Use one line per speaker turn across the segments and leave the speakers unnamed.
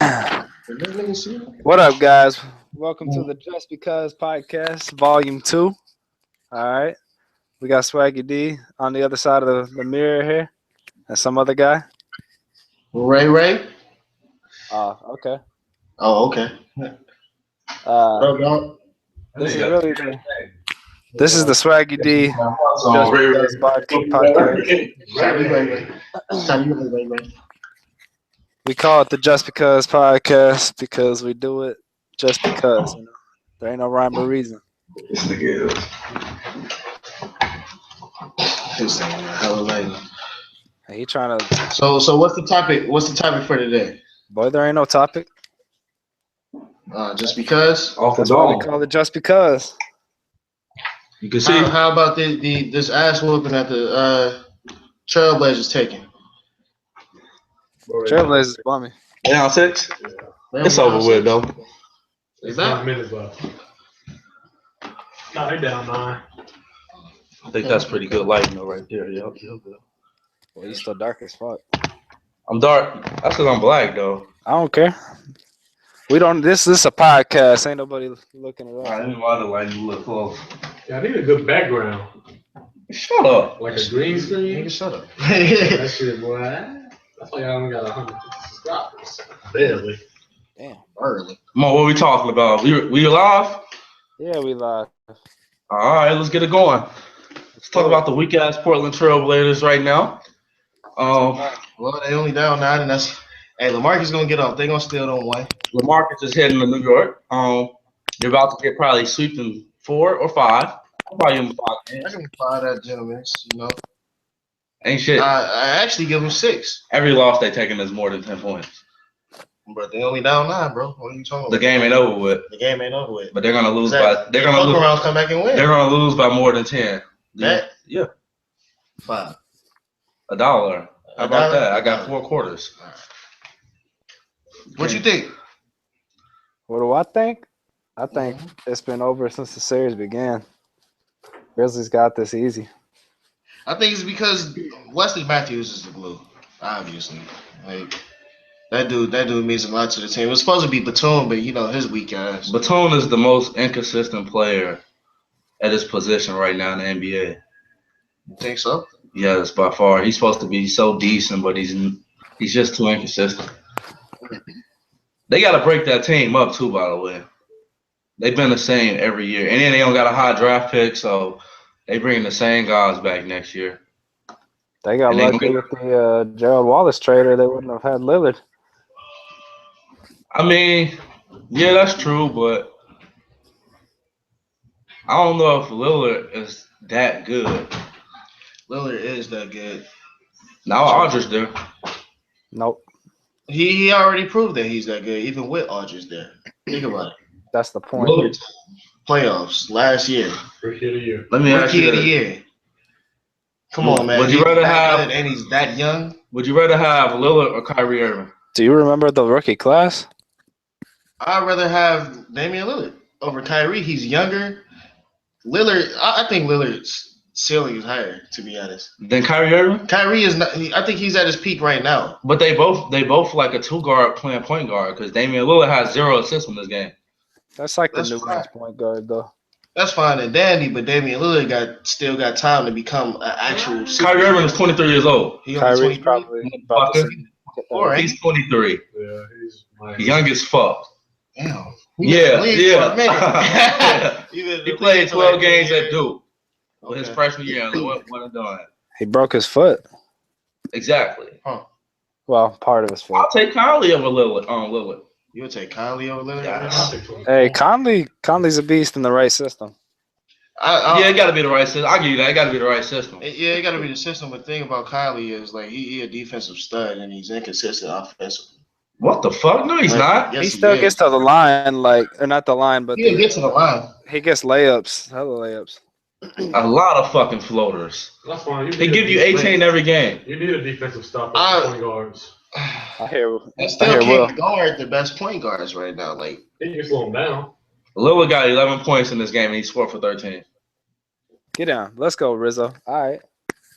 What up, guys? Welcome to the Just Because podcast, Volume 2. All right. We got Swaggy D on the other side of the mirror here, and some other guy.
Ray.
Okay.
Oh, okay.
Uh,
What up, dog?
this is really the Swaggy D Just
Ray.
Because podcast.
Ray.
We call it the Just Because podcast because we do it just because. There ain't no rhyme or reason.
This nigga is.
He trying to.
So what's the topic? What's the topic for today?
Boy, there ain't no topic.
Just because.
That's why we call it Just Because.
You can see.
How about this ass whooping that the Trailblazers taking?
Trailblazers bummy.
Down 6. It's over with though.
Is that
5 minutes left? No, they down 9.
I think that's pretty good lighting though right there. Yep.
Well, he's still dark as fuck.
I'm dark. That's because I'm black though.
I don't care. We don't. This is a podcast. Ain't nobody looking at
I
us.
didn't want to light you look close.
Yeah, I need a good background.
Shut up.
Like a green screen.
Nigga, shut up.
That shit, boy. That's why I only got 150 subscribers. Barely.
Damn.
Early.
Mo, what we talking about? We live?
Yeah, we live.
All right, let's get it going. Let's talk about the weak ass Portland Trailblazers right now.
Well, they only down 9, and that's. Hey, LaMarcus gonna get off. They gonna still don't win.
LaMarcus is heading to New York. You're about to get probably sweeping 4 or 5. Probably in 5
I
games.
can fire that gentleman.
Ain't shit.
I actually give them 6,
Every loss they taking is more than 10 points.
but they only down 9, bro. What are you talking about?
The game ain't over with,
The game ain't over with.
but they're gonna lose
Exactly.
by. They're gonna lose.
Around, come back and win.
They're gonna lose by more than 10.
That?
Yeah.
5.
$1. How about
$1?
that? I got 4 quarters.
What you think?
What do I think? I think it's been over since the series began. Grizzlies got this easy.
I think it's because Wesley Matthews is the glue, obviously. Like that dude means a lot to the team. It was supposed to be Batum, but his weak ass.
Batum is the most inconsistent player at his position right now in the NBA.
You think so?
Yes, by far. He's supposed to be so decent, but he's just too inconsistent. They got to break that team up too, by the way. They've been the same every year, and then they don't got a high draft pick, so they bring the same guys back next year.
They got lucky with the Gerald Wallace trader. They wouldn't have had Lillard.
I mean, yeah, that's true, but I don't know if Lillard is that good.
Lillard is that good.
Now Aldridge there.
Nope.
He already proved that he's that good, even with Aldridge there. Think about it.
That's the point.
Lillard.
Playoffs last year.
Rookie of the year.
Let me ask
Rookie
you
of the
this.
year. Come on, man.
Would you rather have?
Good and he's that young?
Would you rather have Lillard or Kyrie Irving?
Do you remember the rookie class?
I'd rather have Damian Lillard over Kyrie. He's younger. Lillard, I think Lillard's ceiling is higher, to be honest.
Then Kyrie Irving?
Kyrie is not. I think he's at his peak right now.
But they both like a 2 guard playing point guard because Damian Lillard has 0 assists in this game.
That's like
That's
the new
fine.
point guard, though.
That's fine and dandy, but Damian Lillard still got time to become an actual.
Kyrie Irving is 23 years old.
He only
Kyrie's
23?
probably about the same.
Or ain't
He's 23.
Yeah, he's my
Young as fuck.
Damn.
Yeah,
For a minute.
yeah. He played 12 games at Duke
Okay.
his freshman year and what and done.
He broke his foot.
Exactly.
Well, part of his foot.
I'll take Conley over Lillard.
You would take Conley over Lillard?
Yeah.
Hey, Conley's a beast in the right system.
Yeah, it got to be the right system. I'll give you that. It got to be the right system.
Yeah, it got to be the system. But the thing about Conley is like he a defensive stud and he's inconsistent offensively.
What the fuck? No, he's not.
Yes,
He still
is.
gets to the line, or not the line, but
He'll get to the line.
he gets layups, hella layups.
A lot of fucking floaters.
That's fine.
They give you 18 every game.
You need a defensive stopper
I-
for point guards.
I hear.
They still
I hear
can't guard the best point guards right now. Like
You can slow him down.
Lillard got 11 points in this game and he scored for 13.
Get down. Let's go, Rizzo. All right.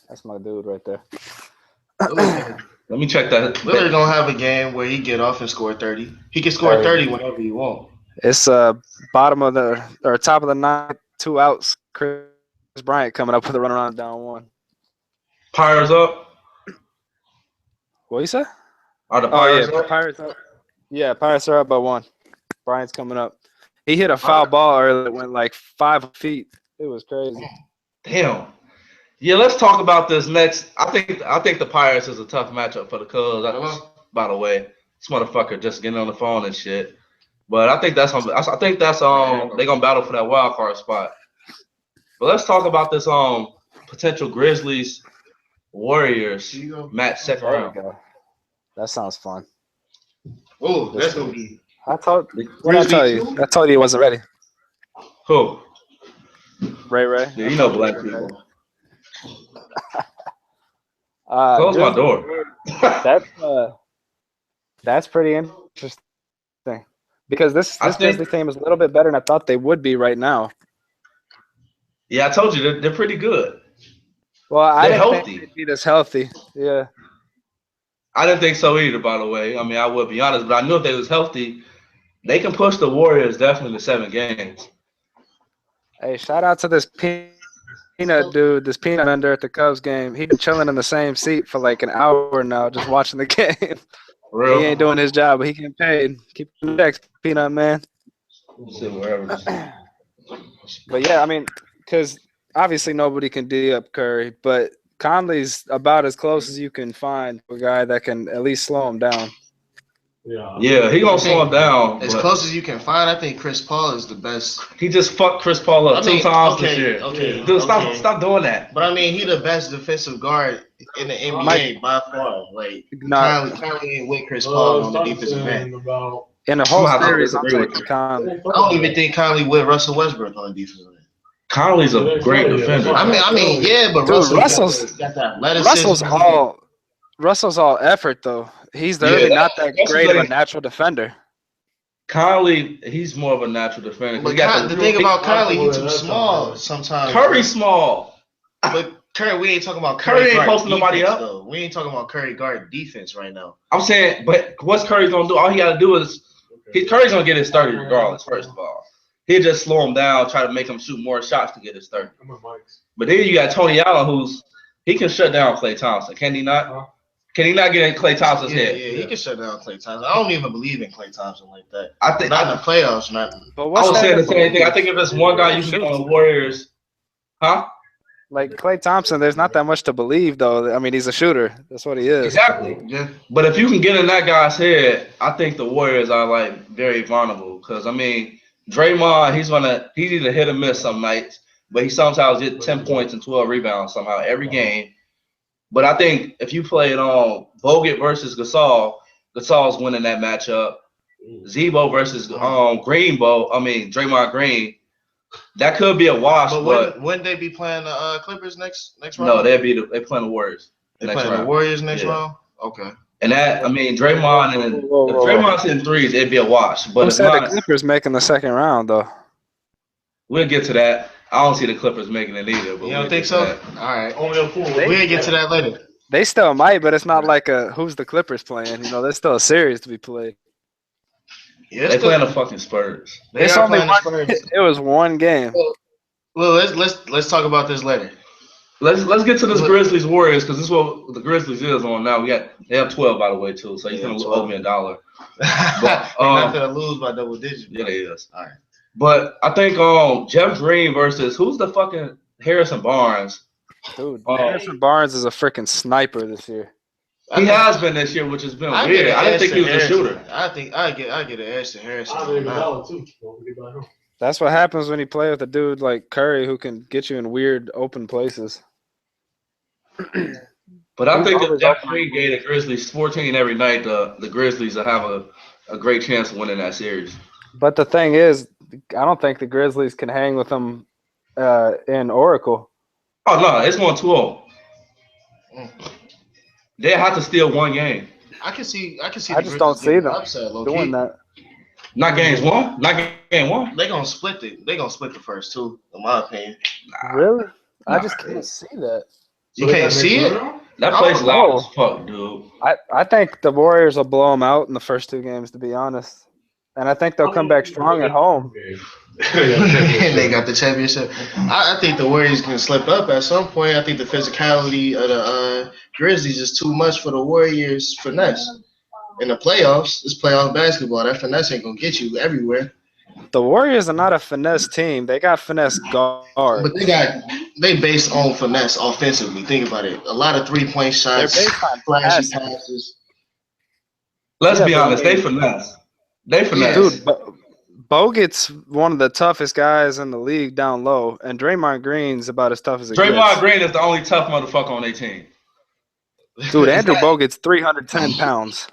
That's my dude right there.
Let me check that.
Lillard gonna have a game where he get off and score 30. He can score 30 whenever he want.
It's bottom of the or top of the ninth, 2 outs. Chris Bryant coming up with a runaround down 1.
Pirates up.
What you say?
Are the
Oh
Pirates
yeah,
up?
Pirates up. Yeah, Pirates are up by 1. Bryant's coming up. He hit a foul ball earlier that went like 5 feet. It was crazy.
Damn. Yeah, let's talk about this next. I think the Pirates is a tough matchup for the Cubs. By the way, this motherfucker just getting on the phone and shit. But I think that's they gonna battle for that wild card spot. But let's talk about this potential Grizzlies Warriors match second
There you
round.
go. That sounds fun.
Oh, that's gonna be.
I told you he wasn't ready.
Who?
Ray.
Yeah, you know black people.
Close
Close my door.
That's pretty interesting because this
I think-
Grizzlies team is a little bit better than I thought they would be right now.
Yeah, I told you they're pretty good.
Well, I
They're
didn't
healthy.
think they'd be this healthy. Yeah.
I didn't think so either, by the way. I mean, I would be honest, but I knew if they was healthy, they can push the Warriors definitely to 7 games.
Hey, shout out to this peanut dude, this peanut vendor at the Cubs game. He's been chilling in the same seat for like an hour now, just watching the game.
Real.
He ain't doing his job, but he getting paid. Keep the checks, peanut man.
Sit wherever.
But yeah, I mean, because obviously nobody can D up Curry, but Conley's about as close as you can find a guy that can at least slow him down.
Yeah, he gonna slow him down.
As close as you can find, I think Chris Paul is the best.
He just fucked Chris Paul up 2 times this year.
Okay,
Dude, stop doing that.
But I mean, he the best defensive guard in the NBA by far. Like, Conley ain't with Chris Paul on the defensive end.
In the whole
I'm
series, I'm
disagree with
taking
you.
Conley.
I don't even think Conley with Russell Westbrook on the defensive end.
Conley's a great defender.
I mean, yeah, but
Dude,
Russell's got that
Russell's all effort though. He's really not that great of a natural defender.
Conley, he's more of a natural defender.
But the thing about Conley, he's too small sometimes.
Curry's small.
But Curry, we ain't talking about
Curry ain't
guard
posting nobody
defense,
up.
though. We ain't talking about Curry guard defense right now.
I'm saying, but what's Curry gonna do? All he gotta do is Curry's gonna get his 30 regardless. First of all, he'll just slow him down, try to make him shoot more shots to get his 30. But then you got Tony Allen, he can shut down Klay Thompson. Can he not? Can he not get in Klay Thompson's head?
Yeah, he can shut down Klay Thompson. I don't even believe in Klay Thompson like that.
I think
not in the playoffs, nothing.
But
I was saying the same thing. I think if there's one guy you can get on the Warriors,
like Klay Thompson, there's not that much to believe though. I mean, he's a shooter. That's what he is.
Exactly.
Yeah.
But if you can get in that guy's head, I think the Warriors are like very vulnerable. Because I mean, Draymond, he's either hit or miss some nights, but he sometimes get 10 points and 12 rebounds somehow every game. But I think if you play it on Bogut versus Gasol, Gasol's winning that matchup. Zebo versus Draymond Green, that could be a wash.
But wouldn't they be playing the Clippers next round?
No, they playing the Warriors.
They playing the Warriors next round? Okay.
And that, I mean, Draymond, and if Draymond's hitting threes, it'd be a wash. But
Who said the Clippers making the second round though?
We'll get to that. I don't see the Clippers making it either. But
you don't think so? All right.
Only on 4.
We'll get to that later.
They still might, but it's not like who's the Clippers playing. You know, there's still a series to be played.
Yeah,
they playing the fucking Spurs.
It's only it was one game.
Well, let's talk about this later.
Let's get to this Grizzlies Warriors because this is what the Grizzlies is on now. They have 12 by the way too, so you can owe me $1.
But, they're not gonna lose by double digits.
Yeah, they is.
All right.
But I think Jeff Green versus who's the fucking Harrison Barnes.
Dude, Harrison Barnes is a freaking sniper this year.
He has been this year, which has been weird. I didn't think he was a shooter.
I think I get an edge to Harrison.
That's what happens when you play with a dude like Curry who can get you in weird open places.
But I think if Jeff Green gave the Grizzlies 14 every night, the Grizzlies will have a great chance of winning that series.
But the thing is, I don't think the Grizzlies can hang with them in Oracle.
Oh, no, it's going 2-0. They have to steal one game.
I can see.
I just don't see them doing that.
Not games one. Not game one.
They're gonna split it. They're gonna split the first two, in my opinion.
Really? I just can't see that.
You can't see it?
That
I
place
don't
loud
know.
as fuck, dude.
I think the Warriors will blow them out in the first 2 games, to be honest. And I think they'll come back strong at home.
And they got the championship. I think the Warriors can slip up at some point. I think the physicality of the Grizzlies is too much for the Warriors' finesse. In the playoffs, it's playoff basketball. That finesse ain't gonna get you everywhere.
The Warriors are not a finesse team. They got finesse guards.
But they based on finesse offensively. Think about it. A lot of 3-point
They're
shots,
based on
flashy
passing.
passes.
Let's
Yeah,
be
but I
honest,
mean-
they finesse. They finesse.
Dude, Bogut's one of the toughest guys in the league down low, and Draymond Green's about as tough as it
Draymond
gets.
Green is the only tough motherfucker on their team.
Dude, Andrew Bogut's 310 pounds.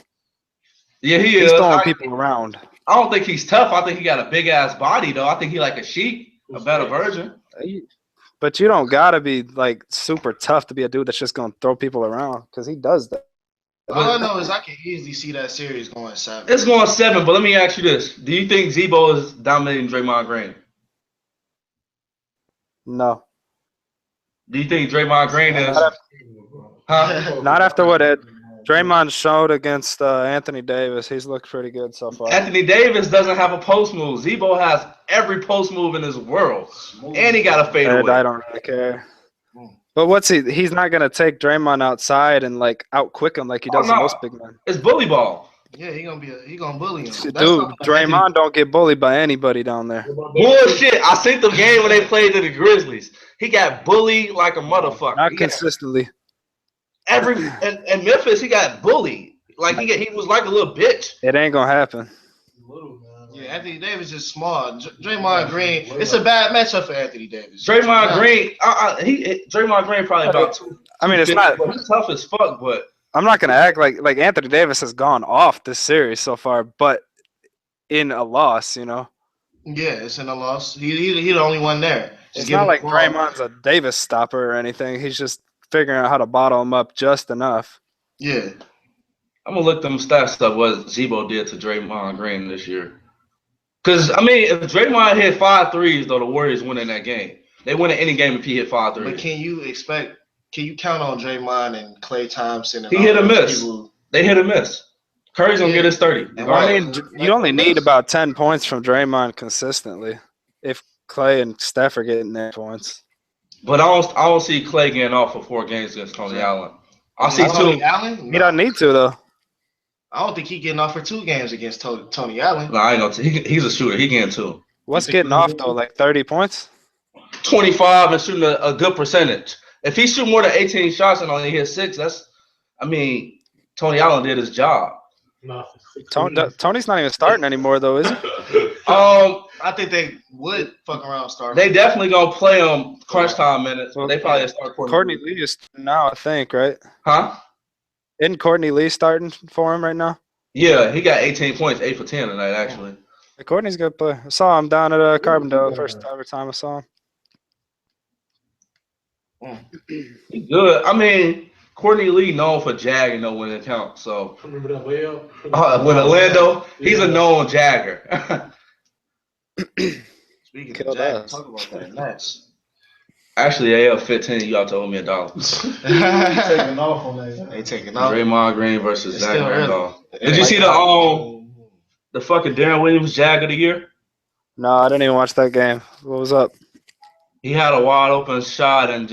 Yeah, he
He's
is.
throwing people around.
I don't think he's tough. I think he got a big ass body though. I think he like a sheep, a better version.
But you don't gotta be like super tough to be a dude that's just gonna throw people around, because he does that.
All I know is I can easily see that series going 7.
It's going 7, but let me ask you this: do you think Zebo is dominating Draymond Green?
No,
Do you think Draymond Green is? Huh?
not after what Draymond showed against Anthony Davis. He's looked pretty good so far.
Anthony Davis doesn't have a post move. Zebo has every post move in this world, and he got a
And
fadeaway.
I don't really care. But what's he? He's not gonna take Draymond outside and like out quick him like he does
Oh, no.
most big men.
It's bully ball.
Yeah, he gonna bully him.
Dude,
That's not-
Draymond don't get bullied by anybody down there.
Bullshit. I seen the game when they played to the Grizzlies. He got bullied like a motherfucker.
Not
He got
consistently.
in Memphis, he got bullied. Like he was like a little bitch.
It ain't gonna happen.
Yeah, Anthony Davis is small. Draymond Green, it's a bad matchup for Anthony Davis.
Draymond Green, Draymond Green probably about 2.
I mean, it's not.
But he's tough as fuck. But
I'm not gonna act like Anthony Davis has gone off this series so far, but in a loss, you know.
Yeah, it's in a loss. He the only one there. Just
It's
give
not
him
like
the ball.
Draymond's a Davis stopper or anything. He's just figuring out how to bottle him up just enough.
Yeah.
I'm gonna look them stats up what Zebo did to Draymond Green this year. Because I mean, if Draymond hit 5 threes, though, the Warriors win in that game. They win in any game if he hit 5
But
threes.
can you count on Draymond and Klay Thompson and
He
all
hit or
those
miss.
people?
They hit or miss. Curry's gonna get his 30.
And
I
Right.
mean, you only need about 10 points from Draymond consistently if Clay and Steph are getting their points.
But I don't see Clay getting off for 4 games against Tony Allen. I see
Tony
2.
Allen?
He doesn't need to, though.
I don't think he getting off for 2 games against Tony Allen.
No, I ain't gonna. He's a shooter. He getting 2.
What's getting off, though? Like 30 points?
25 and shooting a good percentage. If he shoot more than 18 shots and only hit 6, Tony Allen did his job.
Tony's not even starting anymore, though, is he?
I think they would fuck around start.
They definitely gonna play him crunch time minutes, but they probably start
Courtney Lee is now, I think, right?
Huh?
Isn't Courtney Lee starting for him right now?
Yeah, he got 18 points, 8 for 10 tonight, actually.
Courtney's a good player. I saw him down at Carbondale first ever time I saw him.
He good. I mean, Courtney Lee known for jagging though when it counts. So
Remember that layup?
with Orlando, he's a known jagger.
Speaking
Killed
of Jack,
us.
talk about that Nets.
Actually, AL 15, you all told me $1.
Taking off on that.
They taking off.
Draymond Green versus
It's
Zach
still early.
Randolph. Did you see the fucking Darren Williams jag of the year?
No, I didn't even watch that game. What was up?
He had a wide open shot and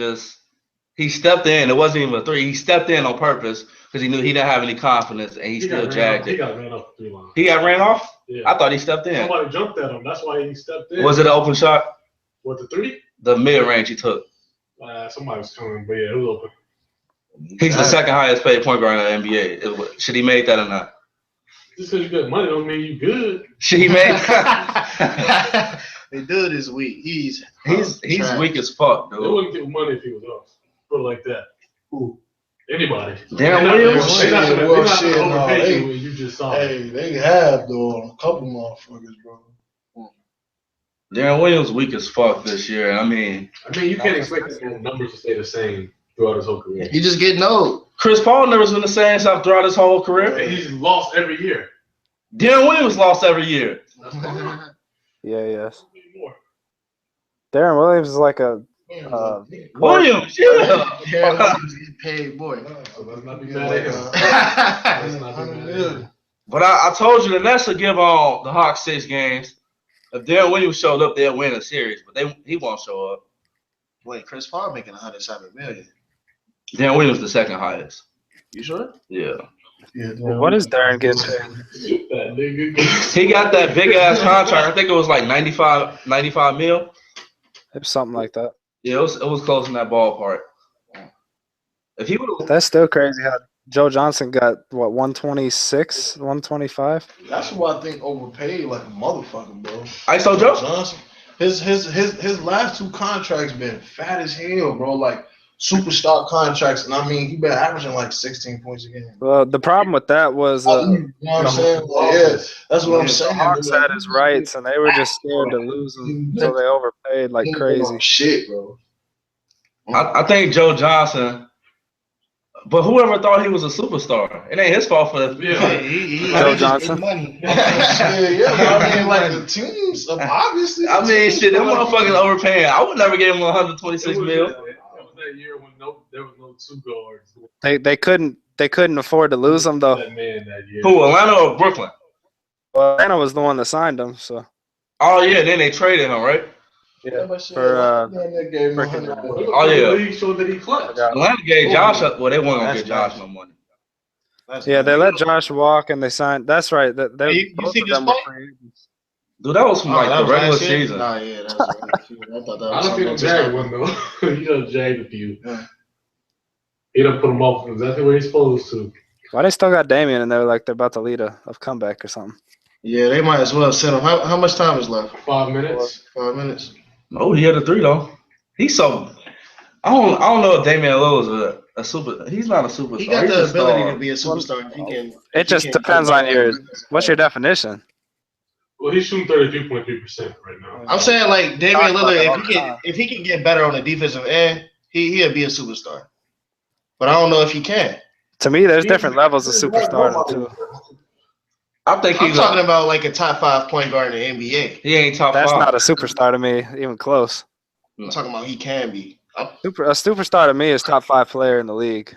he stepped in. It wasn't even a 3. He stepped in on purpose because he knew he didn't have any confidence and he still jagged
He
it.
got ran off the 3 line.
He got ran off?
Yeah.
I thought he stepped in.
Somebody jumped at him. That's why he stepped in.
Was it an open shot?
What, the 3?
The mid range he took.
Somebody was coming, but yeah, it was open.
He's the second highest paid point guard in the NBA. Should he make that or not?
Just because you got money don't mean you good.
Should he make?
The dude is weak. He's
he's
trash.
weak as fuck,
They
dude.
wouldn't give money if he was us. Put it like that. Who? Anybody.
Darren
They're
Williams?
They're not
Shit,
going
shit,
to
no,
overpay
they-
you when you just saw it.
Hey, they have though on a couple motherfuckers, bro.
Darren Williams weak as fuck this year. I mean,
I mean, you can't expect his numbers to stay the same throughout his whole career.
He just getting old.
Chris Paul never's been the same stuff throughout his whole career.
And he's lost every year.
Darren Williams lost every year.
That's fine.
Yeah, yes.
More.
Darren Williams is like a
Williams, yeah.
Aaron Williams getting paid, boy.
So let's not be mad at him.
Yeah.
Let's not be mad at him.
But I told you the Nets will give the Hawks 6 games. If Darren Williams showed up, they'll win a series. But he won't show up.
Wait, Chris Paul making $107 million.
Darren Williams the second highest.
You sure?
Yeah.
Well, what is Darren getting paid?
Shoot that nigga.
He got that big ass contract. I think it was like 95 mil.
It was something like that.
Yeah, it was close in that ballpark. If he would
That's still crazy how Joe Johnson got, what, 126, 125?
That's why I think overpaid like a motherfucker, bro.
ISO Joe?
Johnson. His last 2 contracts been fat as hell, bro. Like superstar contracts, and I mean he been averaging like 16 points a game.
Well, the problem with that was
You know what I'm saying? Like, yeah, that's what I'm saying.
the Hawks
bro.
had his rights, and they were just scared to lose him, so they overpaid like crazy.
Shit, bro.
I think Joe Johnson. But whoever thought he was a superstar, it ain't his fault for that.
Yeah.
He
Joe Johnson.
money.
yeah, but I mean, like the teams, obviously.
I mean, shit, them motherfuckers overpaying. I would never give him 126 mil.
That was that year when there was no 2 guards.
They couldn't afford to lose him though.
That man that year.
Who, Atlanta or Brooklyn?
Well, Atlanta was the one that signed him, so
Oh yeah, then they traded him, right?
yeah.
For
freaking-
Oh, yeah.
The league showed that he clutched.
Atlanta gave Josh up. Well, they weren't gonna give Josh no money.
Yeah, they let Josh walk and they signed. That's right. They,
You
both
see
of
this
them were
play?
free agents.
Dude, that was from like
that
the
was
regular
last year?
season.
Nah, yeah, that was regular season. I thought that
I
was
don't think him
something
jag one though. He done jagged a few.
Yeah.
He done put him off exactly where he's supposed to.
Why they still got Damian and they're like they're about to lead a comeback or something?
Yeah, they might as well send him. How much time is left?
5 minutes.
5 minutes.
Oh, he had a 3 though. He's so. I don't know if Damian Lillard is a super. He's not a superstar.
He got
He's
the
a
ability
star.
to be a superstar if he can.
It just depends on what's your definition.
Well, he's shooting 33.3% right now.
I'm saying like Damian
Talk about
Lillard,
that all the time.
if he can get better on the defensive end, he'll be a superstar. But I don't know if he can.
To me, there's different levels of superstardom too.
I think
I'm
he's.
talking about like a top 5 point guard in the NBA.
He ain't top
That's
5.
not a superstar to me, even close.
I'm talking about he can be
A superstar to me is top 5 player in the league.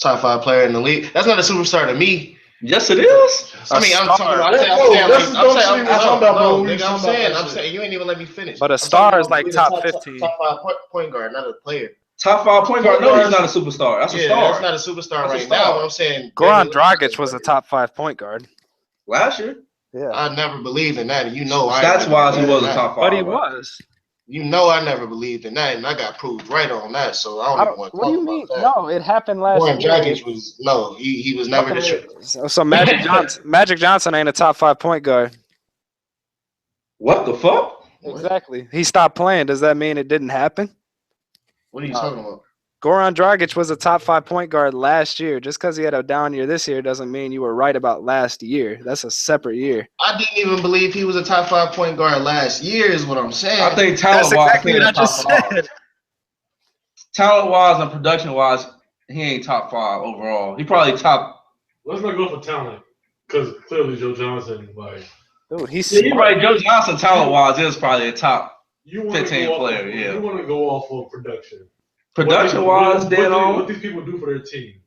top 5 player in the league. That's not a superstar to me.
Yes, it is.
I mean, I'm
star.
talking about. I'm saying you ain't even let me finish.
But a
I'm
star
talking
is like
about
top
being a
15.
Top 5 point guard, not a player.
Top 5 point guard. No, he's not a superstar. That's a
Yeah,
star.
that's not a superstar
That's a
right
star.
now. But I'm saying
Goran Dragic was a top 5 point guard.
Last year,
Yeah,
I never believed in that, and you know I.
stats wise, he
never
was a
believed in
top 5.
but he
right?
was.
You know I never believed in that, and I got proved right on that. So I don't even want to
What do
talk
you mean?
about that.
No, it happened last
Goran
year.
Dragic was he was never the truth.
So Magic Johnson ain't a top 5 point guard.
What the fuck?
What?
Exactly. He stopped playing. Does that mean it didn't happen?
What are you talking about?
Goran Dragic was a top 5 point guard last year. Just because he had a down year this year doesn't mean you were right about last year. That's a separate year.
I didn't even believe he was a top 5 point guard last year. Is what I'm saying.
I think
That's
talent wise,
exactly what I just said.
talent wise and production wise, he ain't top 5 overall. He probably top.
Let's not go for talent, because clearly Joe Johnson, like,
Dude, he's
Yeah, you're
smart.
right. Joe Johnson, talent wise, is probably a top
you want to
15
go off,
player. Yeah,
You want to go off of production.
production wise, dead
what
on.
these people do for their team.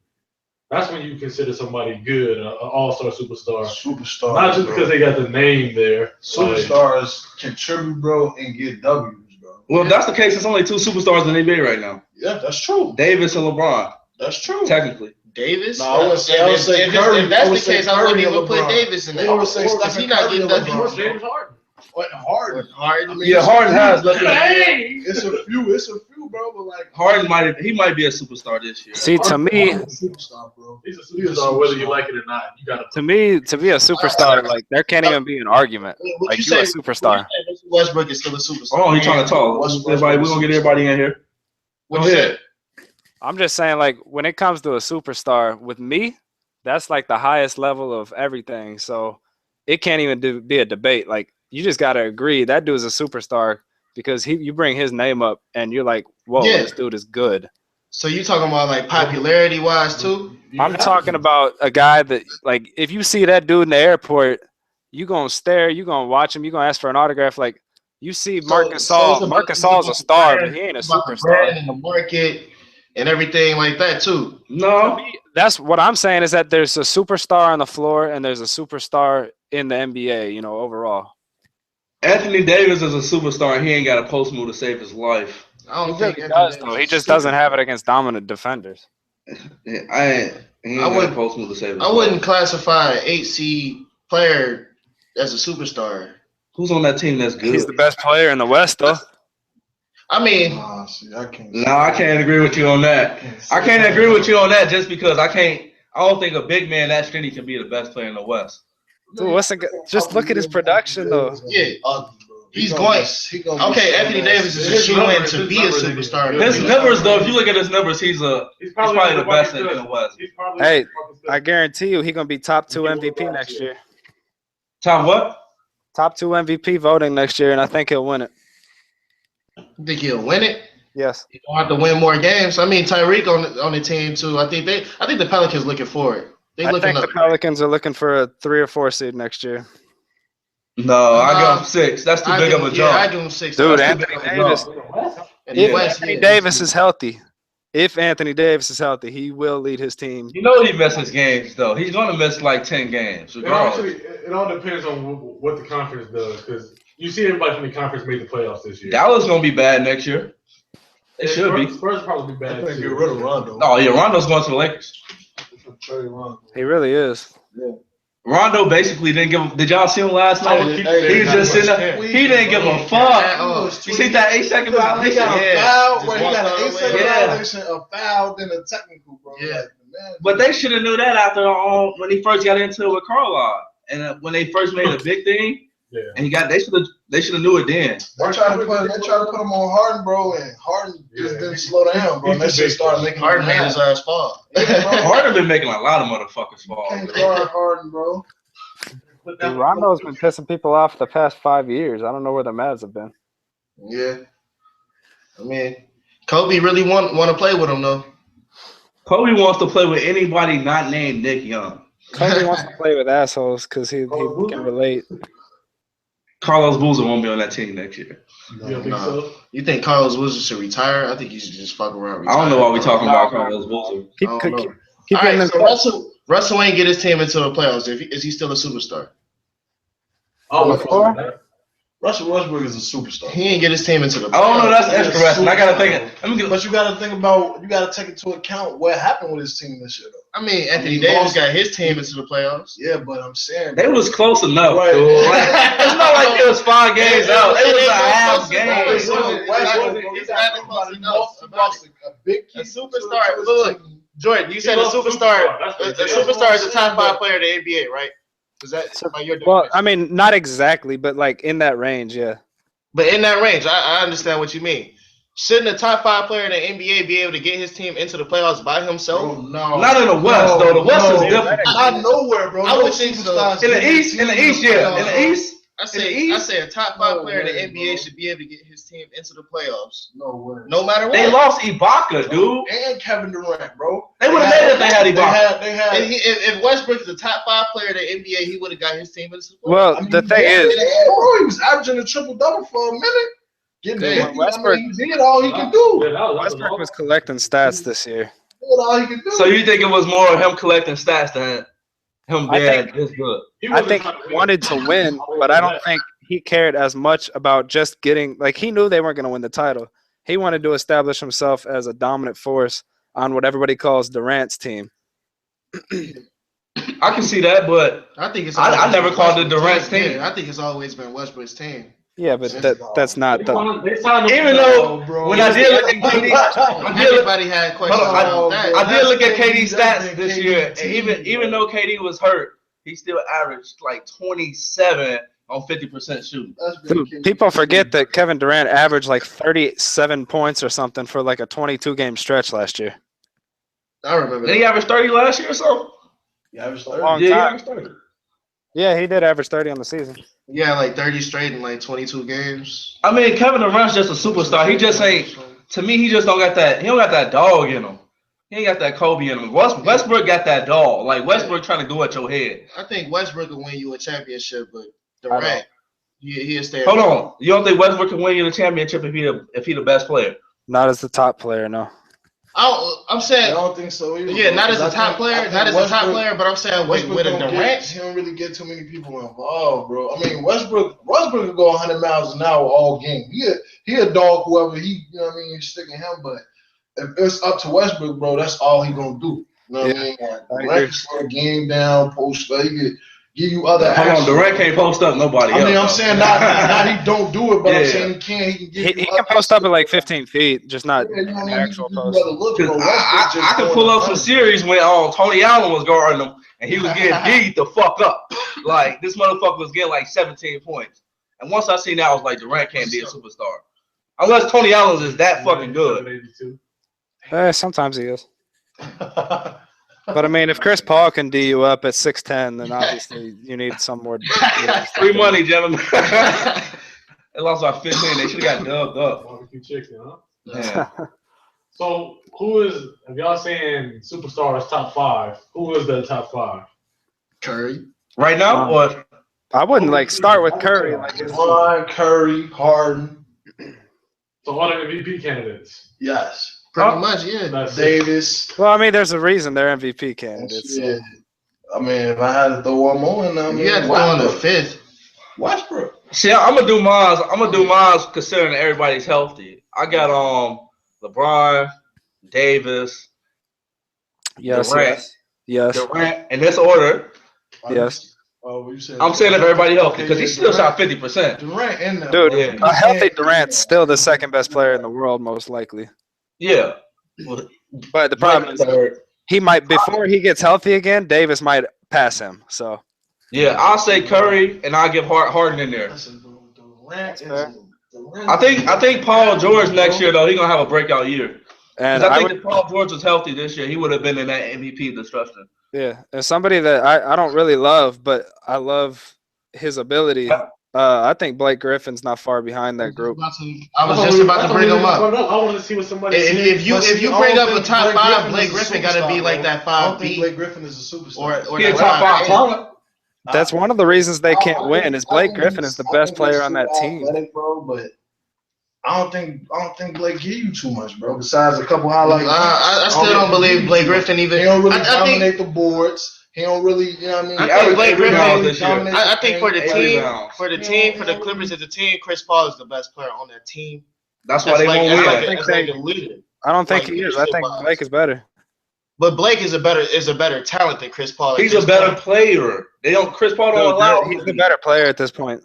That's when you consider somebody good, an all-star superstar.
Superstars.
Not just
bro.
because they got the name there.
Superstars contribute, bro, and get W's, bro.
Well, if that's the case, it's only 2 superstars in the NBA right now:
Yeah, that's true.
Davis and LeBron.
That's true.
Technically,
Davis.
No, I would say
if
Curry.
that's
I would
the
say
case, I wouldn't
Curry
even
and
put
LeBron.
Davis in
They
there.
would say
Because
Stephen
he not
Curry
getting
and
W.
LeBron.
James Harden.
What Harden?
Harden.
I mean,
yeah, Harden has.
It's a few, bro. But like
Harden might be a superstar this year.
See, to me,
Harden's a superstar, bro.
He's a superstar, whether you like it or not. You got
to be a superstar, like there can't even be an argument.
What
Like
you
you're a
say?
superstar.
Westbrook is still a superstar.
Oh, he's trying to talk. Everybody, we're gonna get everybody in here.
What
Go
you
ahead.
say?
I'm just saying, like when it comes to a superstar, with me, that's like the highest level of everything. So it can't even be a debate. Like you just gotta agree that dude's a superstar because you bring his name up and you're like, whoa,
Yeah.
this dude is good.
So you talking about like popularity wise too?
I'm talking about a guy that, like, if you see that dude in the airport, you gonna stare, you gonna watch him, you gonna ask for an autograph. Like You see
So
Marc
it's
Gasol.
about-
Marc
it's
Gasol's a
about
star,
the
but he ain't a
brand, it's about the brand
superstar.
and the market and everything like that too.
To
No,
me, that's what I'm saying is that there's a superstar on the floor and there's a superstar in the NBA, you know, overall.
Anthony Davis is a superstar. And he ain't got a post move to save his life.
I
He
don't think
really
Anthony
does,
Davis
though.
is
He
a
just doesn't
superstar.
have it against dominant defenders.
He ain't got a
wouldn't-
post move to save his
I
life.
wouldn't classify an 8 seed player as a superstar.
Who's on that team that's good?
He's the best player in the West, though.
I mean,
Nah, see, I can't.
No, I can't agree with you on that. I can't agree with you on that just because I don't think a big man that skinny can be the best player in the West.
Dude, just look at his production, though.
Yeah. He's
gonna
going.
be- he gonna be
Okay,
so
Anthony
nasty.
Davis is a
His
shoe-in
numbers-
to
his
be a
numbers
superstar.
ain't
His
good.
numbers, though, if you look at his numbers, he's probably the best in the West.
He's probably
Hey,
the fucking
I guarantee you he's going to be top 2
He will
MVP
go
next
to-
year.
Top what?
Top 2 MVP voting next year, and I think he'll win it.
You think he'll win it?
Yes.
He'll have to win more games. I mean, Tyreek on the team too. I think the Pelicans looking for it. They
I
looking
think the
up.
Pelicans are looking for a 3 or 4 seed next year.
No, I give him 6. That's too big of a
Yeah, I
jump.
give him 6.
Dude,
That's
Anthony
too big of a
Davis.
jump.
In the
If
West,
Anthony
yeah.
Davis is healthy, he will lead his team.
You know he misses games, though. He's going to miss like 10 games,
It
regardless.
actually, it all depends on what the conference does, because you see everybody from the conference made the playoffs this year.
Dallas going to be bad next year. They should be.
Spurs probably be
I
bad
think
too.
get rid of Rondo.
Oh, yeah, Rondo's going to the Lakers.
Trade Rondo.
He really is.
Rondo basically didn't give. Did y'all see him last
I
night?
would keep
He was
that.
just sitting there. He didn't give a fuck. You see that 8-second
He
violation?
got a
Yeah.
foul,
Just
where he got
walked
an
all the
8-second
way. Yeah.
violation, a foul, then a technical, bro.
Yeah.
Like, man,
But they should have knew that after when he first got into it with Carlisle, and when they first made a big thing,
Yeah.
and they should have knew it then.
They try to put him on Harden, bro, and Harden just
Yeah.
didn't slow down, bro. And that shit started making
Harden
him
made
mad.
his ass fall.
Harden been making a lot of motherfuckers fall.
Can't guard Harden, bro.
Dude, Rondo's been pissing people off the past 5 years. I don't know where the Mavs have been.
Yeah. I mean, Kobe really want to play with him though.
Kobe wants to play with anybody not named Nick Young.
Kobe wants to play with assholes because he can relate.
Carlos Boozer won't be on that team next year.
You don't think
Nah.
so?
You think Carlos Woods should retire? I think he should just fuck around.
I don't know why we
retire,
talking
bro.
about Carlos Boozer.
Keep,
I
keep,
don't
keep,
know.
keep
All
getting
right,
them.
so Russell ain't get his team into the playoffs. Is he still a superstar?
Oh,
Russell Westbrook is a superstar.
He ain't get his team into the playoffs.
Oh no, that's
He's a
interesting. I gotta
superstar.
think. Let me get.
But you gotta think about, you gotta take into account what happened with his team this year, though.
I mean, Anthony
He
Davis
lost.
got his team into the playoffs.
Yeah, but I'm saying
They was close enough,
Right.
dude. It's not like it was 5 games out. It was a half
It
game.
wasn't-
He lost a big key
A
to
superstar.
his
Look,
team.
Jordan, you said
He
a
lost a
superstar.
superstar. That's what
A
he did.
superstar is a top 5 player in the NBA, right? Is that by your
Well,
definition?
I mean, not exactly, but like in that range, yeah.
But in that range, I understand what you mean. Shouldn't a top 5 player in the NBA be able to get his team into the playoffs by himself?
Bro, no.
Not in the West, though. The West is different.
Not nowhere, bro.
I
No
would think so.
superstars
In the
get
East,
their
yeah.
team
In the East,
I
In the
say
East?
a top 5
No
player in the
way,
NBA
bro.
should be able to get his team into the playoffs,
No way.
no matter what.
they lost Ibaka, dude.
And Kevin Durant, bro.
They would've made it if they had Ibaka.
They had.
If Westbrook is a top 5 player in the NBA, he would have got his team into the playoffs.
Well,
I mean,
the thing
yeah,
is,
bro, he was averaging a triple double for a minute. Getting
Yeah,
50,
Westbrook-
I mean, he did all he could do.
Yeah, that was
Westbrook was collecting stats this year.
He did all he could do.
So you think it was more of him collecting stats than him
I
being
think-
this good?
I think he wanted to win, but I don't think he cared as much about just getting like he knew they weren't going to win the title. He wanted to establish himself as a dominant force on what everybody calls Durant's team.
I can see that, but
I think it's.
I
always
never
been
called it
Westbrook's
Durant's team.
Yeah, I think it's always been Westbrook's team.
Yeah, but that's not the.
even though when I did look at KD,
Everybody had questions
Hold on,
about that.
I did look at KD's
That's
stats
been
this
KD
year, and
team,
even though KD was hurt, he still averaged like 27 on 50% shooting.
Dude, people forget that Kevin Durant averaged like 37 points or something for like a 22-game stretch last year.
I remember.
Did he
That.
average 30 last year or so?
Yeah, I was
Long
Yeah, he
time.
averaged 30.
Yeah, he did average 30 on the season.
Yeah, like 30 straight in like 22 games.
I mean, Kevin Durant's just a superstar. He just ain't. To me, he just don't got that. He don't got that dog in him. He ain't got that Kobe in him. Westbrook got that dog. Like Westbrook trying to go at your head.
I think Westbrook will win you a championship, but
I don't.
Durant. He'll stay.
Hold on. You don't think Westbrook can win you the championship if he the best player?
Not as the top player, no.
I'm
I
saying,
don't think so either.
yeah,
bro,
not as
'cause
a top player, not as a top player, but I'm saying with a Durant.
He don't really get too many people involved, bro. I mean, Westbrook can go 100 miles an hour all game. He a dog, whoever he, you know what I mean, you're sticking him. But if it's up to Westbrook, bro, that's all he gonna do. You know what I mean? Durant can slow the game down, post up. He could give you other
Hold on,
actions.
Durant can't post up nobody.
I mean, I'm
else,
saying not he don't do it, but I'm
Yeah.
saying he can. He can give
He
you
can post up at like 15 feet, just not
Yeah, you know what I
an
mean?
actual
He can give
post.
you other looks, bro.
I
Westbrook just
can
going
pull up some
100.
series when Tony Allen was guarding him and he was getting beat the fuck up. Like this motherfucker was getting like 17 points. And once I seen that, I was like, Durant can't be a superstar unless Tony Allen is that fucking good.
Sometimes he is. But I mean, if Chris Paul can D you up at 6'10", then obviously you need some more.
Free money, gentlemen. They lost by 15. They should have got dubbed up.
Barbecue chicken, huh?
Yeah.
So who is, if y'all saying superstars top 5, who is the top 5?
Curry.
Right now, what?
I wouldn't like start with Curry. Like
LeBron, Curry, Harden.
So all the MVP candidates.
Yes.
Pretty much, yeah.
That's
Davis.
well, I mean, there's a reason they're MVP candidates. So.
Yeah. I mean, if I had to throw one more in, I mean,
You had to throw on the fifth.
Westbrook.
See, I'm gonna do mine considering everybody's healthy. I got LeBron, Davis,
Yes,
Durant,
yes,
Durant in this order.
yes.
Oh, you said
I'm saying if everybody healthy because he
yeah,
still
Durant.
shot 50%.
Durant in there.
Dude,
Yeah.
a healthy Durant's still the second best player in the world, most likely.
Yeah.
But the problem is, he might before he gets healthy again. Davis might pass him. So
Yeah, I'll say Curry and I'll give Harden in there.
Durant
fair.
I think Paul George next year though he gonna have a breakout year.
and
Because I
I
think
would,
if Paul George was healthy this year, he would have been in that MVP discussion.
yeah, and somebody that I don't really love, but I love his ability. I think Blake Griffin's not far behind that group.
I was just about to bring him up.
I want to see what somebody.
If you bring up a top 5, Blake Griffin got to be like that
I don't
5
think
B
Blake Griffin is a superstar.
or
He a
that
top 5
5
talent.
That's one of the reasons they can't win. Is Blake Griffin is the best player on that team.
Athletic, bro, but I don't think Blake give you too much, bro. Besides a couple highlights.
I still don't believe Blake Griffin even.
He don't really
I
dominate the boards. He don't really, you know what I mean?
I think Blake Griffin.
dominates
I think for the team,
rebounds.
for the Clippers as a team, Chris Paul is the best player on that team.
That's why they won't win.
That's like a leader.
I don't think
Like,
he is. I think
leadership-wise.
Blake is better.
But Blake is a better talent than Chris Paul. at
He's
this
a better
point.
player. Chris Paul don't allow him.
He's the better player at this point.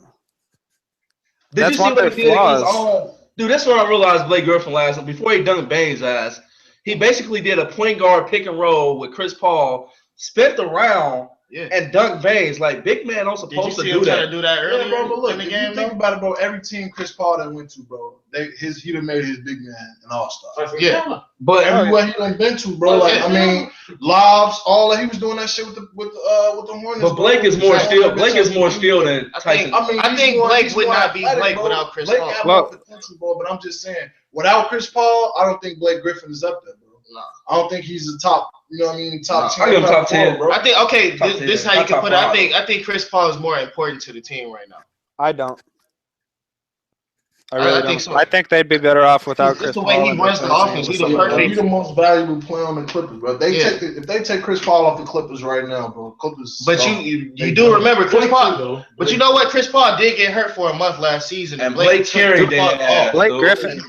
Did
That's
you see
one of
what
their
he did against
flaws.
Dude, that's what I realized Blake Griffin last before he dunked Bane's ass. He basically did a point guard pick and roll with Chris Paul, spent around,
Yeah.
and dunked Baines. Like, big man don't
Did you
supposed to
see
do
him trying to
that.
do that
Yeah,
earlier
bro, but look,
in the
if
game?
you think about it, bro, every team Chris Paul that went to, bro, he done made his big man an all-star.
Yeah.
But
Everywhere he done been to, bro, like I mean, lobs, all that he was doing that shit with the Hornets.
but Blake
bro.
is more
Like,
skilled. Blake is more skilled than
I
Tyson.
think
he's
Blake
he's
would
more
not be
athletic,
Blake
bro.
without Chris
Blake
Paul.
got
Well-
more potential, bro, but I'm just saying, without Chris Paul, I don't think Blake Griffin is up there, bro.
No.
I don't think he's the top. You know what I mean? Top
No, I
10.
give him top 10.
bro.
I think okay.
Top
This is
10,
how you
not
can
top
put it.
5.
I think Chris Paul is more important to the team right now.
I don't. I
I
really
think
don't.
so.
I think they'd be better off without
Just
Chris
the
Paul.
way he
and
runs the
replacing
offense,
him
he's
with
the
somebody
perfect-
He's
else.
the most valuable player on the Clippers, bro.
Yeah.
If they take Chris Paul off the Clippers right now, bro, Clippers.
But you do remember Chris Paul. But you know what? Chris Paul did get hurt for a month last season,
And Blake carried
that.
that.
Blake
dude.
Griffin.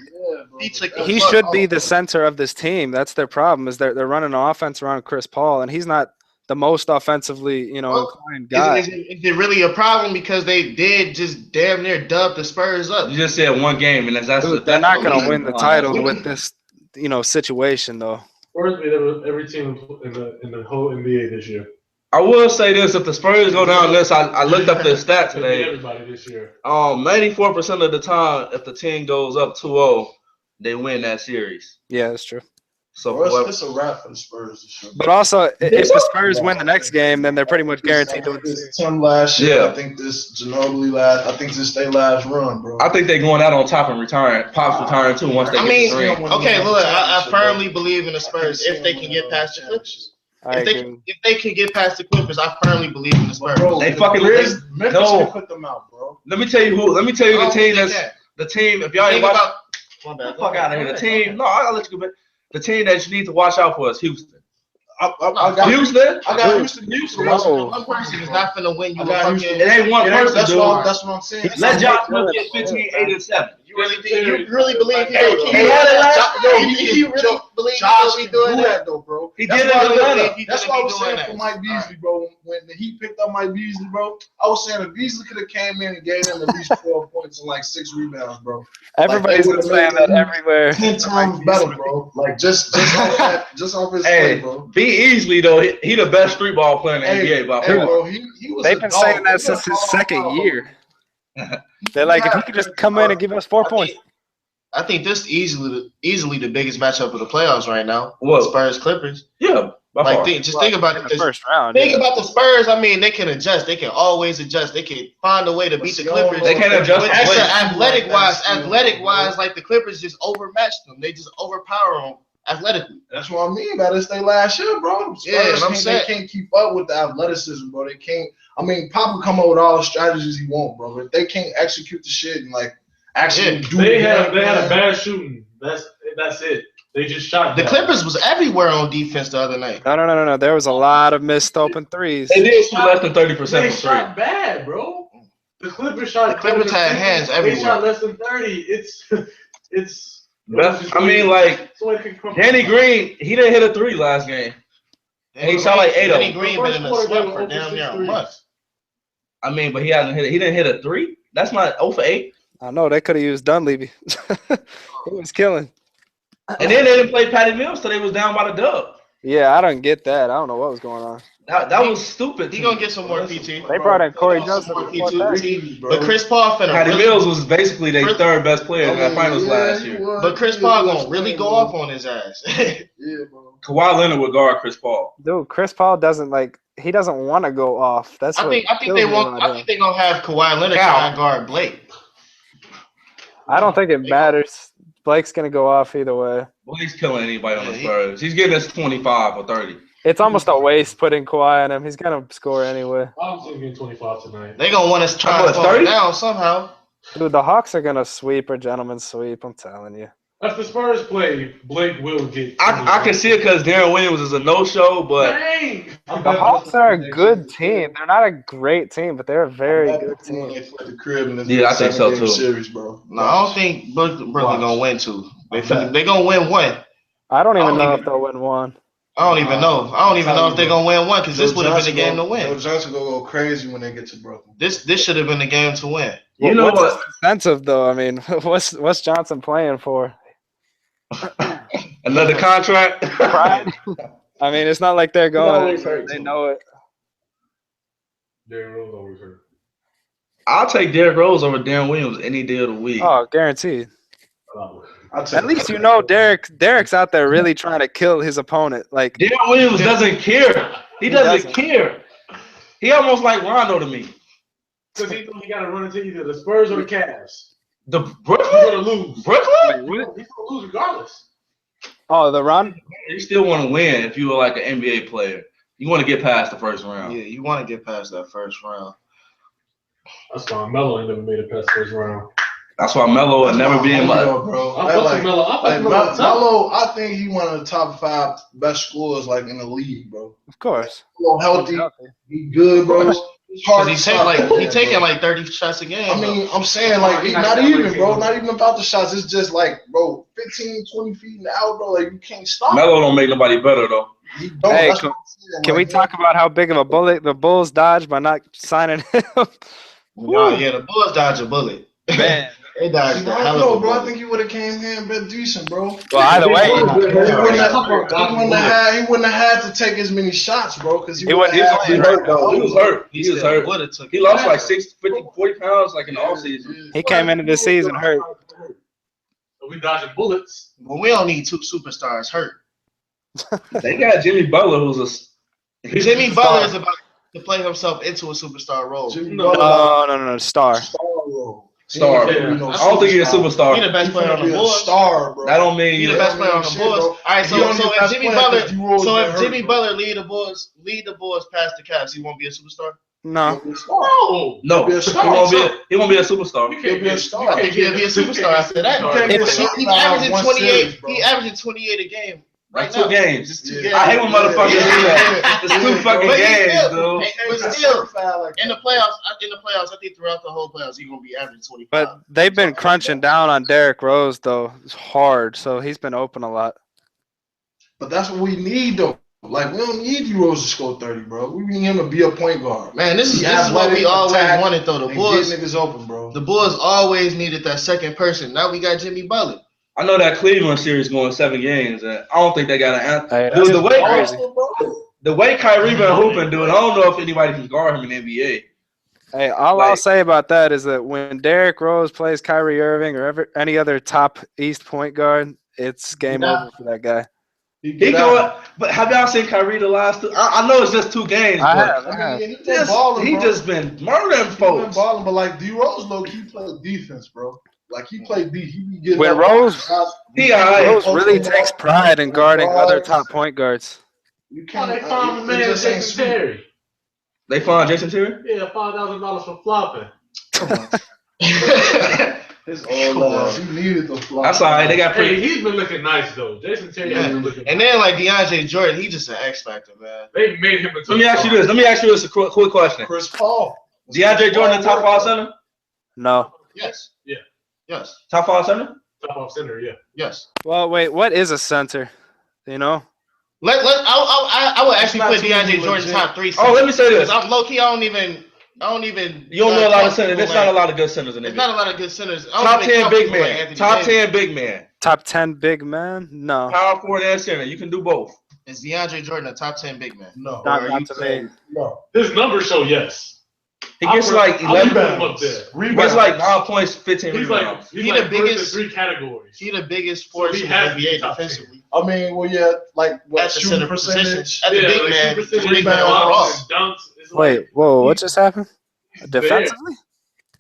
He took the
He
fuck
should
off.
be the center of this team. That's their problem. Is they're running an offense around Chris Paul, and he's not the most offensively, inclined guy.
Is it really a problem because they did just damn near dub the Spurs up?
You just said one game, and that's
Dude, they're not
the
going to
reason
win the
behind
title
it.
with this, situation though.
First, every team in the whole NBA this year.
I will say this: if the Spurs go down this, I looked up the stat
They beat
today.
everybody this year.
94% of the time, if the team goes up 2-0, they win that series.
Yeah, that's true.
So,
Bro,
whoever-
it's a wrap for the Spurs this year.
But also, if the Spurs win the next game, then they're pretty much guaranteed to win the
This
series.
Tim last year.
Yeah.
I think this Ginobili last. I think this they last run, bro.
I think they're going out on top and retiring. Pop's retiring too once they
I
get
mean,
the ring.
okay, look, I firmly believe in the Spurs if they can get past the Clippers.
I
If
agree.
they can get past the Clippers, I firmly believe in the Spurs.
Bro,
They
the
fucking-
Memphis
no.
can put them out, bro.
Let me tell you who. Let me tell you the team that's the team. If y'all ain't
Think
watch,
about.
get the fuck out of here. The team. No, I'll let you go back. The team that you need to watch out for is Houston.
I got
Houston.
I got Houston.
No.
One person is not finna win you.
I got
fucking-
Houston.
It ain't one person,
That's
dude.
what I'm saying.
Let Josh Smith get 15, 8, and 7.
You really think? You really believe he
Hey,
gonna keep
he
doing
had it
that?
last-
Yo,
yo,
you really believe he
Josh
gonna be
can
doing
do
that?
that though, bro.
He
That's
did it
why
in
I
Atlanta.
believe
That's
he's
what I
gonna
was
be doing
saying for
that.
Mike Beasley, bro. When he picked up Mike Beasley, bro, I was saying if Beasley could have came in and gave him at least 12 points and like 6 rebounds, bro.
Everybody's
Like,
been saying that everywhere.
10 times better, bro. Like just off that, just off his play,
Hey,
bro.
be easily though. He the best street ball player in the NBA by
Hey,
far.
bro, he was
They've
a
been
dog.
saying that
He
since his
was a
second
dog,
year.
bro.
They're like, if he could just come in and give us 4 points.
I think this easily the biggest matchup of the playoffs right now.
What?
Spurs Clippers.
Yeah, by
Like
far.
think about
In
it.
the
'cause
first round.
Think
Yeah.
about the Spurs. I mean, they can adjust. They can always adjust. They can find a way to beat the Clippers.
They can't adjust
But
the
that's
play.
athletic wise, like the Clippers just overmatched them. They just overpower them athletically.
That's what I mean. That's their last year, bro. The Spurs
Yeah, and I'm
they
saying-
can't keep up with the athleticism, bro. They can't. I mean, Pop will come up with all the strategies he want, bro. But they can't execute the shit and like actually do.
They
the
had
game,
a
man.
bad shooting. That's it. They just shot
The
bad.
Clippers was everywhere on defense the other night.
No. There was a lot of missed open threes.
They did shoot less than 30%
They
from three.
shot bad, bro. The Clippers shot.
The Clippers had hands
They
everywhere.
shot less than 30. It's.
I mean, like Danny Green, he didn't hit a 3 last game. And he shot like 8 of
Danny
them.
Green
The
been
first
in the
quarter,
slump
they
for
were
damn near a
0 for
month.
I mean, but he didn't hit a 3. That's not 0 for 8.
I know they could have used Dunleavy. He was killing.
And then they didn't play Patty Mills till they was down by the dub.
Yeah, I don't get that. I don't know what was going on.
That was stupid.
He
to
gonna
me.
get some more PT.
They brought in Corey
They got
Joseph.
some
before
more
that.
PT, bro.
But Chris Paul finna
Patty
really,
Mills was basically their third best player in the finals last
he
year.
was.
but Chris
He
Paul
was
gonna really
playing,
go
bro.
off on his ass.
Yeah, bro.
Kawhi Leonard would guard Chris Paul.
Dude, Chris Paul doesn't he doesn't want to go off. That's
I
what
think
kills
they
me
want.
about
I
him.
think they gonna have Kawhi Leonard
Cal.
try and guard Blake.
I don't think it matters. Blake's gonna go off either way.
Well, he's killing anybody on the
Yeah,
Spurs. He's getting us 25 or 30.
It's almost a waste putting Kawhi on him. He's gonna score anyway.
I'm thinking 25 tonight.
They gonna want us to try
How
to
much,
slow
30?
it down somehow.
Dude, the Hawks are gonna sweep or gentlemen sweep. I'm telling you.
If the Spurs play, Blake will get.
I can see it because Darren Williams is a no-show, but
Dang!
The Hawks are a good team. They're not a great team, but they're a very good
When
team.
they flip the crib in this
Yeah, I think so,
7-game
too.
series, bro.
No, I don't think Brooklyn
Watch.
gonna win two. They gonna win one.
I don't
I
even
don't
know
even-
if they'll win one.
I don't even know. I don't even know if they're gonna win one because this
Joe
would have been the
Johnson
game to
Joe
win.
Johnson gonna go crazy when they get to Brooklyn.
This should have been the game to win.
you know
what's
what?
Expensive though. I mean, what's Johnson playing for?
Another contract.
Pride. I mean, it's not like they're going.
always hurt,
They
too.
know it.
Darren Rose always hurt.
I'll take Derrick Rose over Darren Williams any day of the week.
Oh, guaranteed.
I'll take
At least you know Derek's out there really trying to kill his opponent. Like,
Darren Williams doesn't care. He doesn't
doesn't.
care. He almost like Rondo to me.
Because he knows he got to run into either the Spurs or the Cavs.
The
He's
Brooklyn?
going to lose.
Brooklyn?
He's going to lose regardless.
oh, the run.
You still want to win if you were like an NBA player. You want to get past the first round.
Yeah, you want to get past that first round.
That's fine. Melo ain't never made it past the first round.
That's why Melo would never be in my.
bro.
I fuck with Melo. I fuck
Like
with Melo.
Melo, I think he one of the top 5 best scorers like in the league, bro.
Of course.
Healthy, he good, bro. It's hard
Because
to
he
stop that,
taking
bro.
like 30 shots a game.
I mean, I'm saying like
He's
not
not
even,
that
bro.
great.
Not even about the shots. It's just like, bro, 15, 20 feet and out, bro. Like you can't stop.
Melo don't make nobody better though.
He don't.
Hey,
That's what I'm saying.
Can we
Like,
talk about how big of a bullet the Bulls dodged by not signing him?
no, yeah, the Bulls dodged a bullet.
Man.
They dodged a
I
hell
don't
of
know,
a
bro. I
bullet.
think he would have came here and been decent, bro.
Well, either way,
He wouldn't
He
have had to take as many shots, bro, because
He wouldn't-
He was hurt. He was hurt.
Would have took.
He lost like 50, 40 pounds like in the offseason.
he came into the season hurt.
So we dodging bullets.
But we don't need 2 superstars hurt.
They got Jimmy Butler, who's a
Jimmy Butler is about to play himself into a superstar role.
Jimmy
No.
Butler,
No, star.
star, bro.
star.
He ain't
Yeah.
gonna be no
I don't think he's a
He the
superstar.
best player on
He
the
finna be a
Bulls.
star, bro.
That don't mean
He the
Yeah,
best player on the
shit,
Bulls.
bro.
All right,
He only
so
the best
if Jimmy
player
Butler,
'cause D Rose been hurt,
Jimmy
bro.
Butler lead the Bulls past the Cavs, he won't be a superstar.
No.
No.
No,
He'll be a
he
star.
won't be a superstar.
You
He'll
can't
be a
get-
star.
you can't
I think he'll be a superstar after that.
You can't be a
If-
star
He's
out
averaging
one
28.
series, bro.
He averaging 28 a game. Right
That's 2
now.
games.
Just 2
Yeah.
games.
I hate when motherfuckers do that. It's 2 fucking
But he's
games,
still-
dude.
But still, in the playoffs, I think throughout the whole playoffs, he's gonna be averaging 25.
But they've been crunching down on Derrick Rose though. It's hard, so he's been open a lot.
But that's what we need, though. Like, we don't need D Rose to score 30, bro. We need him to be a point guard.
Man, this is
Be
what we
athletic,
always
attack,
wanted though. The
and
Bulls,
get niggas open, bro.
the Bulls always needed that second person. Now we got Jimmy Butler.
I know that Cleveland series going 7 games. And I don't think they got an answer.
Hey,
Dude,
that's
the way
crazy.
the way Kyrie been hooping, dude, I don't know if anybody can guard him in the NBA.
Hey, all I'll say about that is that when Derrick Rose plays Kyrie Irving or any other top East point guard, it's game over for that guy.
He going, but have y'all seen Kyrie the last 2? I know it's just 2 games,
I
but
have.
I mean, he been balling,
he
bro.
just been murdering
He been
folks.
balling, but like D Rose, low key played defense, bro. Like he played D. He be getting
When
up-
Rose-
He all right.
Rose really takes pride in guarding other top point guards.
You
Oh,
can't.
they found the
it
man
just ain't
Jason
sweet.
Terry.
They found Jason Terry?
Yeah, $5,000 for flopping.
His old ass. He needed the flop.
That's all right. They got
Hey,
pretty.
he's been looking nice though. Jason Terry has been looking.
And then like DeAndre Jordan, he just an X factor, man.
They made him a.
Let me ask you this. Let me ask you this a quick question.
Chris Paul.
DeAndre Jordan, top 5 center?
No.
Yes.
Yeah.
Yes.
Top 5 center?
Top off center, yeah.
Yes.
Well, wait. What is a center? You know?
I would actually
not
put
too
DeAndre Jordan
legit.
top 3.
Oh, let me say this.
I'm low key. I don't even.
You don't know a lot of centers. There's not a lot of good centers in the
There's not a
NBA.
lot of good centers. I don't
Top
even
10
count
big
people like
man.
Anthony
Top
Davis.
10 big man.
Top 10 big man? No.
Power forward and center. You can do both.
Is DeAndre Jordan a top 10 big man?
No.
Not to me.
No.
His numbers show yes.
He gets like
I'll
11
put him up
rebounds.
there.
He gets like 9 points, 15
He's
rebounds.
like
He
he's
the
like
biggest-
first in 3 categories.
He the biggest force
he
in the
has to be
NBA
top 10.
defensively.
I mean, well, yeah, like what
At the
shooting
center
percentage.
position. At the big
like
man.
super center,
Big man
rebounds,
overall.
dunks. It's
Wait.
like,
Whoa. What just happened? Defensively?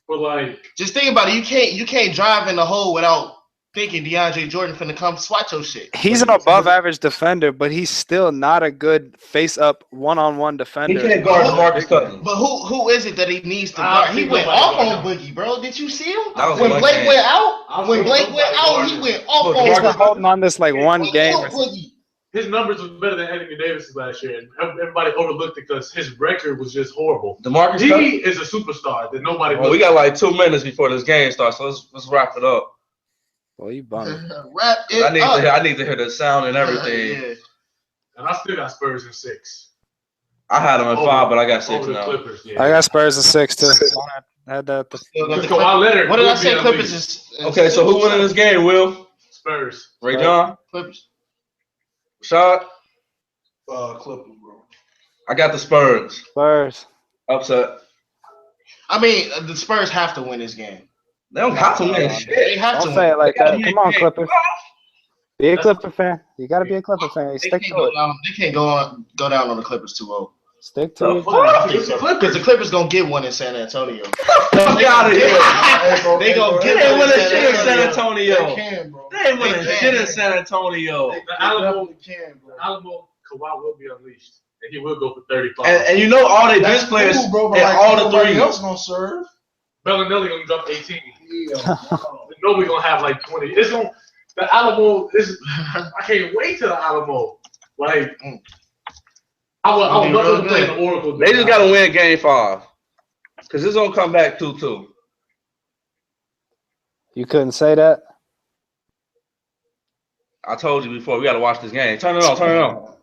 but like
Just think about it. You can't drive in the hole without thinking DeAndre Jordan finna come swat your shit.
He's an above average defender, but he's still not a good face up one-on-one
He
defender.
can't guard DeMarcus Cousins.
But who is it that he needs to
I
guard? He
think
went
nobody
off
guard
on Boogie, bro. Did you see him?
That was
When
one
Blake
game.
went out,
I
when
think
Blake went
nobody
out, he
guarded
went off
Look,
on
He's been
Marcus-
holding on this like one
He
game.
killed Boogie.
his numbers was better than Anthony Davis's last year, and everybody overlooked it because his record was just horrible.
DeMarcus Cousins.
He is a superstar that nobody.
Well, we got like 2 minutes before this game starts, so let's wrap it up.
Well, you bumming.
Wrap it
I need
up.
to hear the sound and everything.
Yeah.
and I still got Spurs in 6.
I had them at 5, but I got 6
over the
now.
Clippers. Yeah.
I got Spurs at 6 too. I had that.
Still got the
So I let her.
What did I
would be
say?
at
Clippers
least.
is
Okay, so who winning this game, Will?
Spurs.
Ray John?
Clippers.
Shot?
Clippers, bro.
I got the Spurs.
Spurs.
Upset.
I mean, the Spurs have to win this game.
They don't have to win shit.
They have
Don't
to
say
win.
it like that. Come on, Clippers. Be a
That's-
Clipper fan. You gotta be a Clipper fan. You
They
stick
can't
to
go
it.
down. They can't go down on the Clippers 2-0.
Stick to
The
it.
fuck?
It's the Clippers.
Because the Clippers gonna get one in San Antonio.
Fuck out of here.
Hey, bro,
They gonna
They
get
ain't
one in
winning shit in San
They
Antonio.
can, bro.
They ain't winning
They can.
shit in San Antonio.
They
Alamo-
definitely can, bro.
Alamo Kawhi will be unleashed, and he will go for 35.
And you know all they
That's
bench players
cool, bro, but
and
like,
all the
nobody
threes.
else gonna serve.
Bellinelli gonna drop 18.
Yeah.
Nobody gonna have like 20. It's gonna the Alamo is. I can't wait till the Alamo. Like I would love
real
to play
good.
the Oracle.
They just gotta win game 5. Cause it's gonna come back 2-2.
You couldn't say that.
I told you before, we gotta watch this game. Turn it on, turn it on.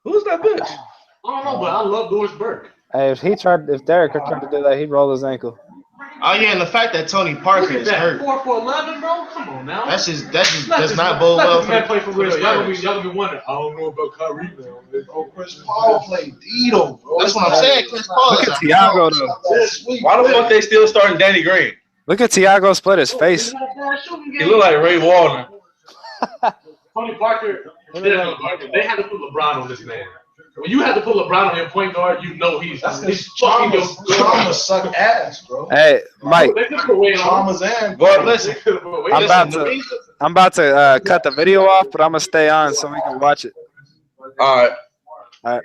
Who's that bitch?
I don't know, but I love Doris Burke.
Hey, if Derek tried to do that, he'd roll his ankle.
Oh yeah, and the fact that Tony Parker
Look at
is
that,
hurt.
4 for 11, bro. Come on now.
That just does
Let
not bode well
this man
for
play for real.
the
Y'all gonna
Spurs.
be wondering. I don't know about Kyrie now.
Bro, Chris Paul played Dito, bro.
That's what I'm saying. Chris Paul
Look
is
at
a
Tiago though.
That's sweet.
Why the fuck they still starting Danny Green?
Look at Tiago split his face.
He look like Ray Walner.
Tony Parker. They had to put LeBron on this man. When you had to put LeBron on your point guard, you know he's
That's
he's
because
fucking your.
Chalmers suck ass, bro.
Hey, Mike,
They could put Wade on.
Chalmers and
But
They
listen,
could put Wade
I'm
on.
about to cut the video off, but I'm gonna stay on so we can watch it.
all right.
All right.